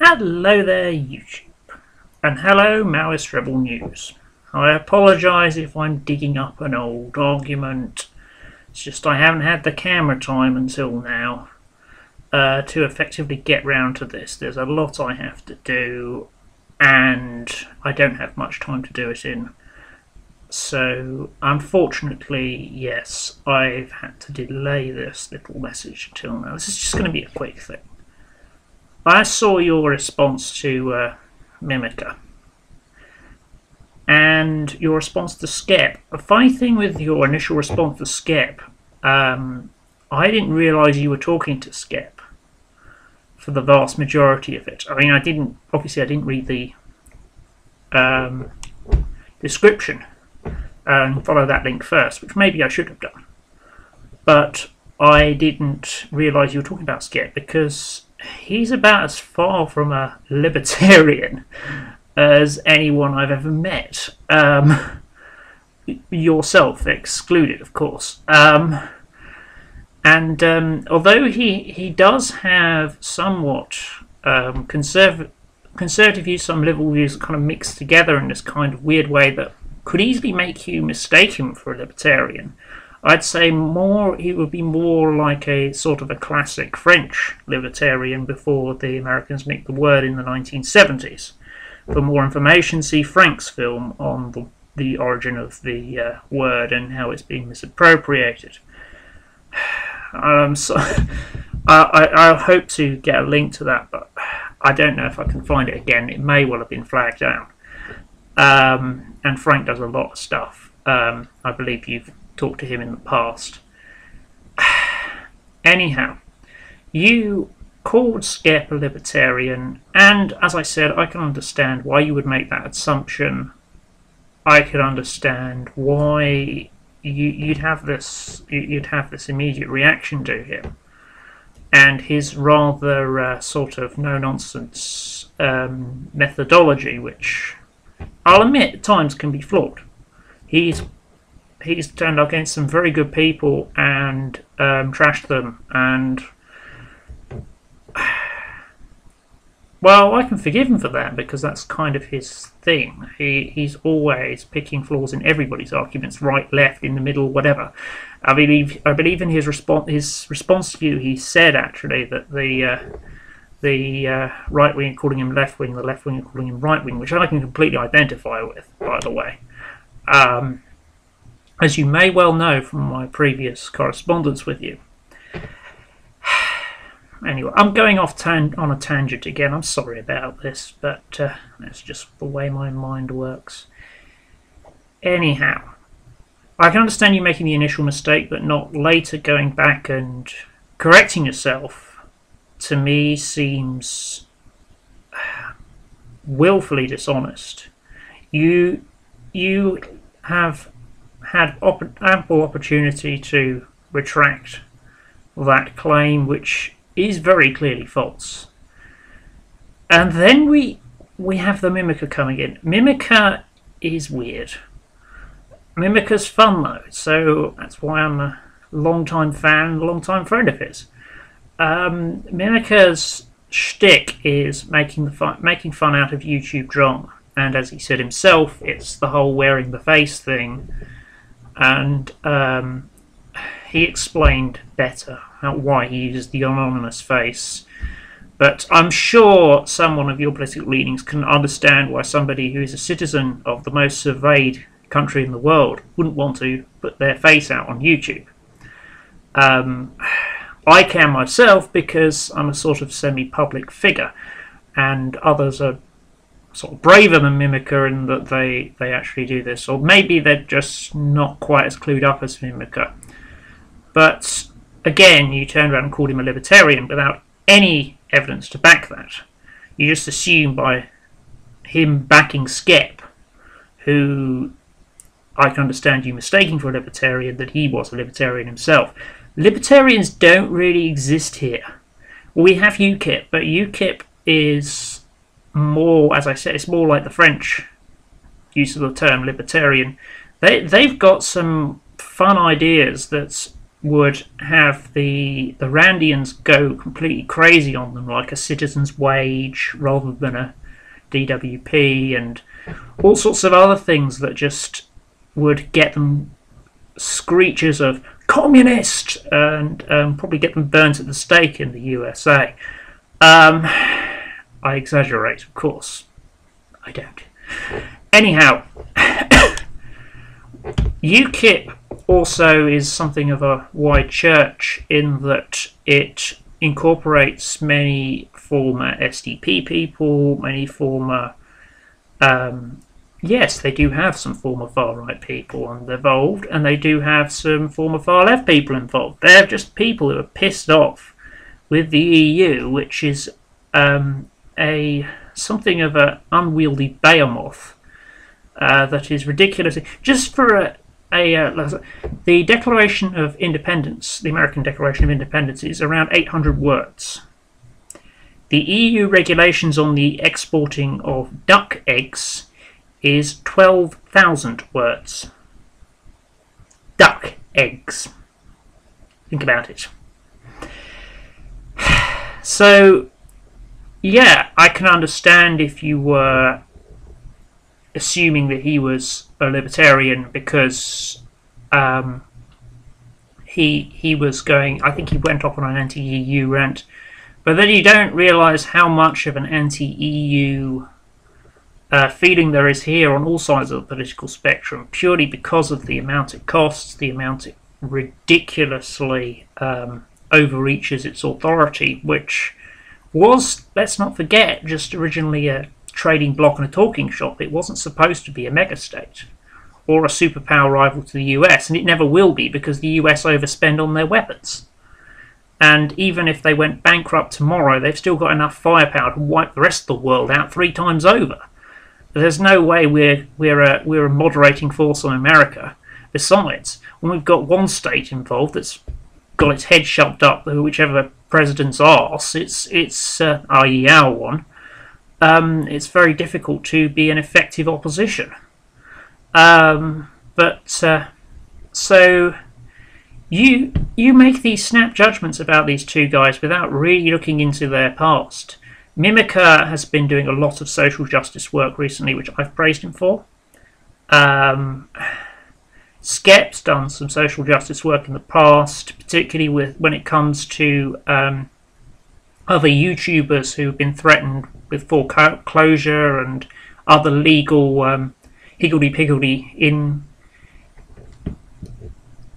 Hello there, YouTube, and hello, Maoist Rebel News. I apologise if I'm digging up an old argument. It's just I haven't had the camera time until now to effectively get round to this. There's a lot I have to do, and I don't have much time to do it in. So, unfortunately, yes, I've had to delay this little message until now. This is just going to be a quick thing. I saw your response to Mimica and your response to Skep. The funny thing with your initial response to Skep, I didn't realise you were talking to Skep for the vast majority of it. I mean, I didn't read the description and follow that link first, which maybe I should have done. But I didn't realise you were talking about Skep because he's about as far from a libertarian as anyone I've ever met. Yourself excluded, of course. And although he does have somewhat conservative views, some liberal views kind of mixed together in this kind of weird way that could easily make you mistake him for a libertarian, I'd say he would be more like a sort of a classic French libertarian before the Americans nicked the word in the 1970s. For more information, see Frank's film on the origin of the word and how it's been misappropriated. So I hope to get a link to that, but I don't know if I can find it again. It may well have been flagged down. And Frank does a lot of stuff. I believe you've talked to him in the past. Anyhow, you called Skep a libertarian, and as I said, I can understand why you would make that assumption. I could understand why you'd have this immediate reaction to him and his rather sort of no-nonsense methodology, which I'll admit at times can be flawed. He's turned up against some very good people and trashed them, and well, I can forgive him for that because that's kind of his thing. He's always picking flaws in everybody's arguments, right, left, in the middle, whatever. I believe in his response to you, he said actually that the right wing are calling him left wing, the left wing are calling him right wing, which I can completely identify with, by the way. As you may well know from my previous correspondence with you. Anyway, I'm going off on a tangent again. I'm sorry about this, but that's just the way my mind works. Anyhow, I can understand you making the initial mistake, but not later going back and correcting yourself, to me, seems willfully dishonest. You have had ample opportunity to retract that claim, which is very clearly false. And then we have the Mimica coming in. Mimica is weird. Mimica's fun though, so that's why I'm a long-time fan, long-time friend of his. Mimica's shtick is making fun out of YouTube drama, and as he said himself, it's the whole wearing the face thing. And he explained better why he uses the anonymous face. But I'm sure someone of your political leanings can understand why somebody who is a citizen of the most surveyed country in the world wouldn't want to put their face out on YouTube. I can myself because I'm a sort of semi-public figure, and others are sort of braver than Mimica in that they actually do this, or maybe they're just not quite as clued up as Mimica. But again, you turned around and called him a libertarian without any evidence to back that. You just assume by him backing Skep, who I can understand you mistaking for a libertarian, that he was a libertarian himself. Libertarians don't really exist here. We have UKIP, but UKIP is more, as I said, it's more like the French use of the term libertarian. They've got some fun ideas that would have the Randians go completely crazy on them, like a citizen's wage rather than a DWP, and all sorts of other things that just would get them screeches of communist and probably get them burnt at the stake in the USA. I exaggerate, of course. I don't. Anyhow, UKIP also is something of a wide church in that it incorporates many former SDP people, many former... yes, they do have some former far-right people involved, and they do have some former far-left people involved. They're just people who are pissed off with the EU, which is something of an unwieldy behemoth that is ridiculous. Just for the Declaration of Independence, the American Declaration of Independence, is around 800 words. The EU regulations on the exporting of duck eggs is 12,000 words. Duck eggs. Think about it. So, yeah, I can understand if you were assuming that he was a libertarian because he was going... I think he went off on an anti-EU rant. But then you don't realise how much of an anti-EU feeling there is here on all sides of the political spectrum, purely because of the amount it costs, the amount it ridiculously overreaches its authority, which was, let's not forget, just originally a trading bloc and a talking shop. It wasn't supposed to be a megastate or a superpower rival to the US, and it never will be because the US overspend on their weapons. And even if they went bankrupt tomorrow, they've still got enough firepower to wipe the rest of the world out 3 times over. There's no way we're a moderating force on America. Besides, when we've got one state involved that's got its head shoved up whichever president's arse, i.e. our one, it's very difficult to be an effective opposition. So you make these snap judgments about these two guys without really looking into their past. Mimica has been doing a lot of social justice work recently, which I've praised him for. Skep's done some social justice work in the past, particularly when it comes to other YouTubers who've been threatened with foreclosure and other legal higgledy-piggledy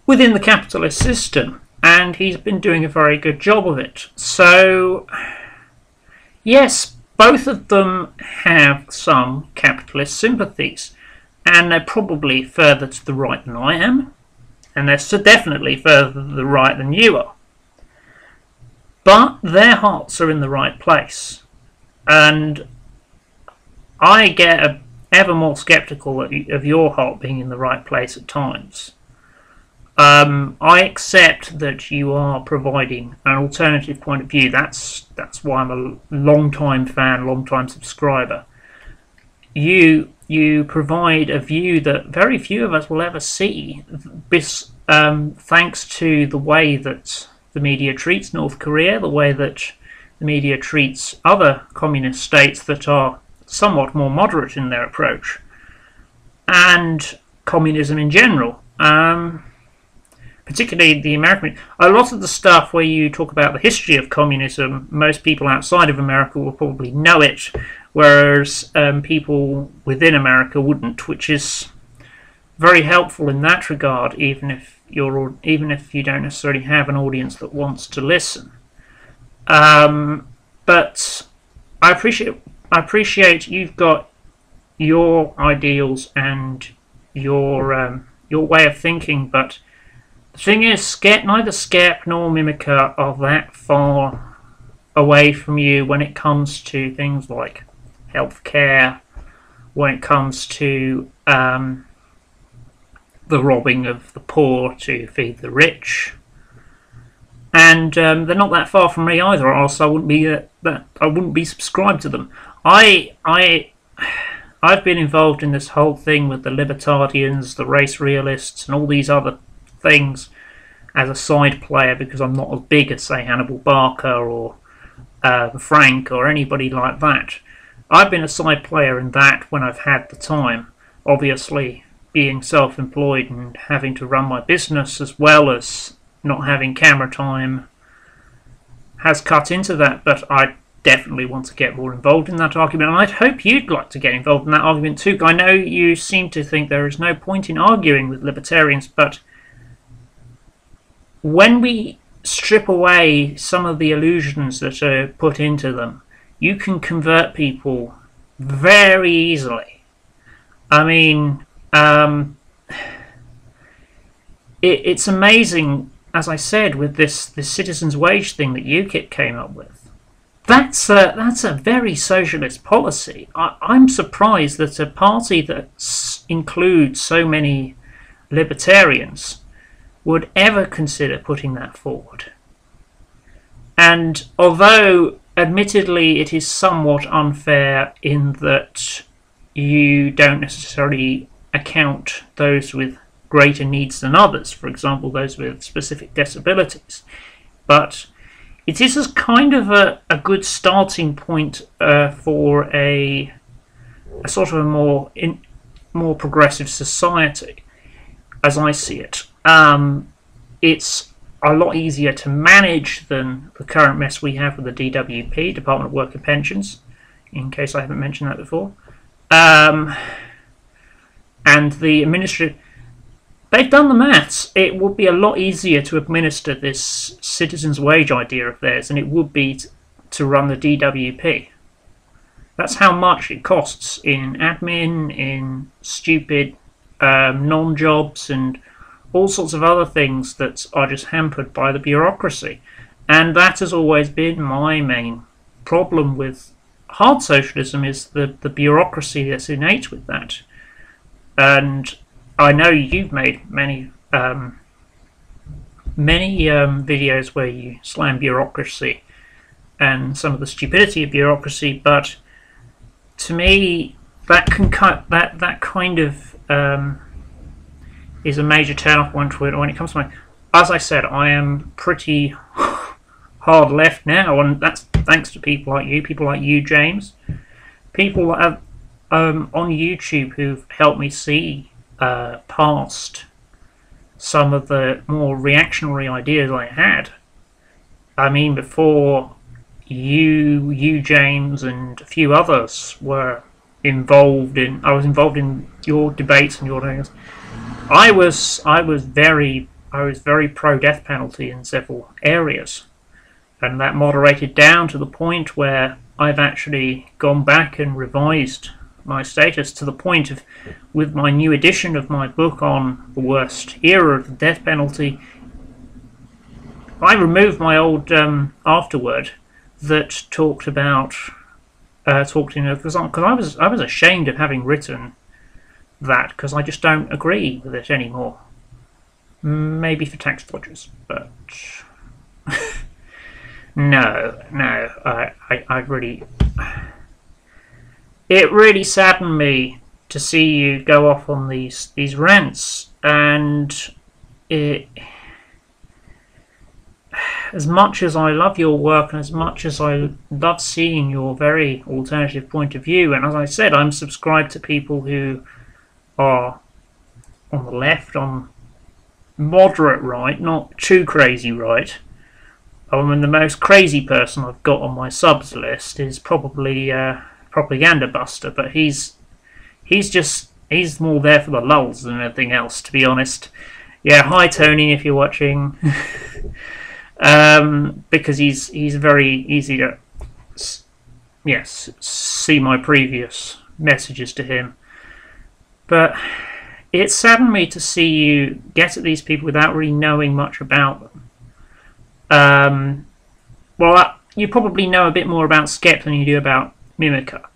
within the capitalist system, and he's been doing a very good job of it. So, yes, both of them have some capitalist sympathies, and they're probably further to the right than I am, and they're definitely further to the right than you are. But their hearts are in the right place, and I get ever more sceptical of your heart being in the right place at times. I accept that you are providing an alternative point of view. That's why I'm a long-time fan, long-time subscriber. You provide a view that very few of us will ever see, thanks to the way that the media treats North Korea, the way that the media treats other communist states that are somewhat more moderate in their approach, and communism in general. Particularly the American... A lot of the stuff where you talk about the history of communism, most people outside of America will probably know it, whereas people within America wouldn't, which is very helpful in that regard, even if you don't necessarily have an audience that wants to listen. But I appreciate you've got your ideals and your way of thinking, but the thing is, neither Skep nor Mimica are that far away from you when it comes to things like healthcare, when it comes to the robbing of the poor to feed the rich, and they're not that far from me either, or else I wouldn't be subscribed to them. I've been involved in this whole thing with the libertarians, the race realists, and all these other things as a side player because I'm not as big as, say, Hannibal Barker or Frank or anybody like that. I've been a side player in that when I've had the time. Obviously, being self-employed and having to run my business as well as not having camera time has cut into that, but I definitely want to get more involved in that argument, and I'd hope you'd like to get involved in that argument too. I know you seem to think there is no point in arguing with libertarians, but when we strip away some of the illusions that are put into them, you can convert people very easily. I mean, it's amazing, as I said, with this citizens' wage thing that UKIP came up with. That's a very socialist policy. I'm surprised that a party that includes so many libertarians would ever consider putting that forward. And although admittedly it is somewhat unfair in that you don't necessarily account those with greater needs than others, for example those with specific disabilities, but it is as kind of a good starting point for a sort of a more progressive society, as I see it. It's a lot easier to manage than the current mess we have with the DWP, Department of Work and Pensions, in case I haven't mentioned that before. And the administrative... They've done the maths. It would be a lot easier to administer this citizens' wage idea of theirs than it would be to run the DWP. That's how much it costs in admin, in stupid non-jobs, and all sorts of other things that are just hampered by the bureaucracy. And that has always been my main problem with hard socialism, is the bureaucracy that's innate with that. And I know you've made many videos where you slam bureaucracy and some of the stupidity of bureaucracy, but to me that kind of is a major turn-off when it comes to my... As I said, I am pretty hard left now, and that's thanks to people like you, James, people that have on YouTube who've helped me see past some of the more reactionary ideas I had. I mean, before you James, and a few others were involved in... I was involved in your debates and your things. I was very pro death penalty in several areas, and that moderated down to the point where I've actually gone back and revised my status to the point of, with my new edition of my book on the worst era of the death penalty, I removed my old afterword that talked about because I was ashamed of having written that, because I just don't agree with it anymore. Maybe for tax dodgers, but no, I really... It really saddened me to see you go off on these rants, and as much as I love your work and as much as I love seeing your very alternative point of view, and as I said, I'm subscribed to people who are on the left, on moderate right, not too crazy right. I mean, the most crazy person I've got on my subs list is probably Propaganda Buster, but he's more there for the lulz than anything else, to be honest. Yeah, hi Tony, if you're watching. Because he's very easy to see my previous messages to him. But it saddened me to see you get at these people without really knowing much about them. Well, you probably know a bit more about Skep than you do about Mimica.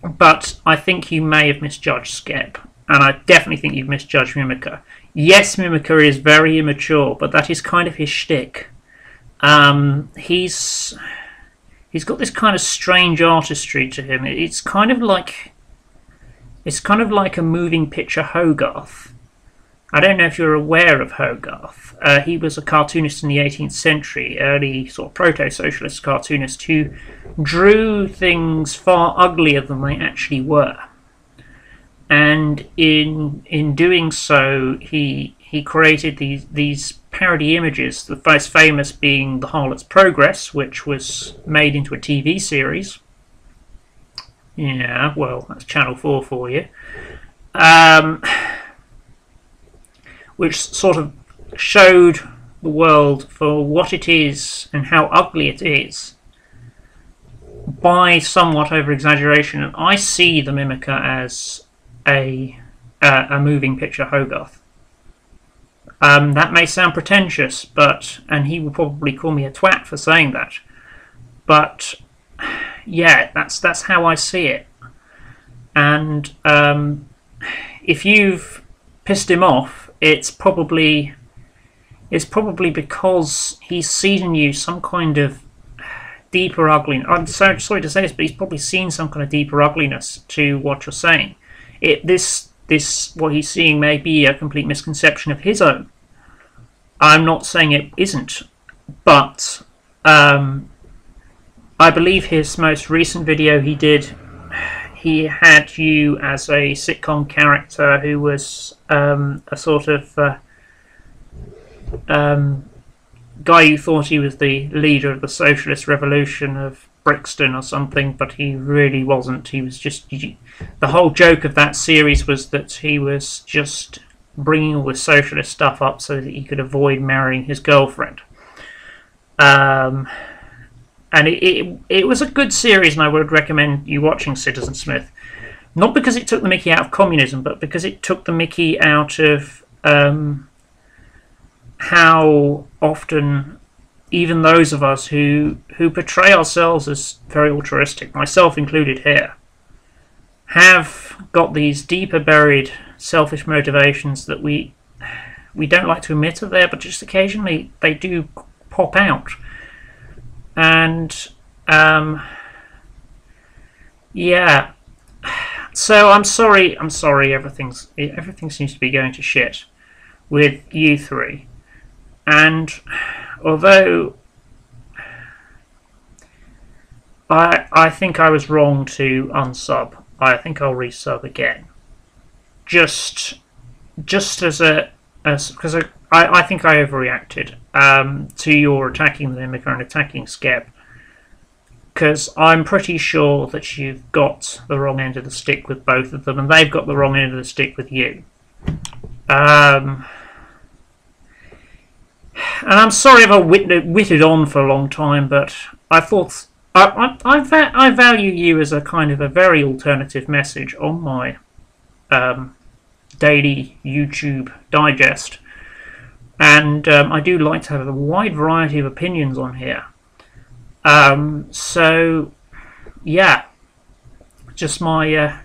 But I think you may have misjudged Skep, and I definitely think you've misjudged Mimica. Yes, Mimica is very immature, but that is kind of his shtick. He's got this kind of strange artistry to him. It's kind of like a moving picture Hogarth. I don't know if you're aware of Hogarth. He was a cartoonist in the 18th century, early sort of proto-socialist cartoonist who drew things far uglier than they actually were. And in doing so, he created these parody images, the most famous being The Harlot's Progress, which was made into a TV series. Yeah, well, that's Channel 4 for you. Which sort of showed the world for what it is and how ugly it is by somewhat over-exaggeration. And I see the Mimica as a moving picture Hogarth. That may sound pretentious, and he will probably call me a twat for saying that, but yeah, that's how I see it. And if you've pissed him off, it's probably because he's seen in you some kind of deeper ugliness. I'm sorry to say this, but he's probably seen some kind of deeper ugliness to what you're saying. This what he's seeing may be a complete misconception of his own. I'm not saying it isn't, but I believe his most recent video he did, he had you as a sitcom character who was a sort of guy who thought he was the leader of the socialist revolution of Brixton or something, but he really wasn't. He was just... The whole joke of that series was that he was just bringing all this socialist stuff up so that he could avoid marrying his girlfriend. And it was a good series, and I would recommend you watching Citizen Smith. Not because it took the mickey out of communism, but because it took the mickey out of how often even those of us who portray ourselves as very altruistic, myself included here, have got these deeper buried selfish motivations that we don't like to admit are there, but just occasionally they do pop out. And yeah, so I'm sorry. Everything seems to be going to shit with you three. And although I think I was wrong to unsub, I think I'll resub again. Just because I think I overreacted to your attacking the Mimica and attacking Skep, because I'm pretty sure that you've got the wrong end of the stick with both of them, and they've got the wrong end of the stick with you. And I'm sorry if I witted on for a long time, but I thought I value you as a kind of a very alternative message on my daily YouTube digest, and I do like to have a wide variety of opinions on here. So yeah, just my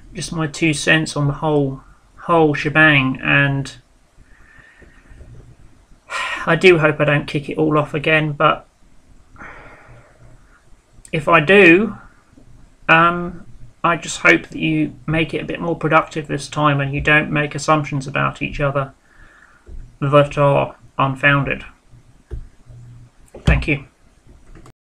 2 cents on the whole shebang, and I do hope I don't kick it all off again, but if I do, I just hope that you make it a bit more productive this time and you don't make assumptions about each other that are unfounded. Thank you.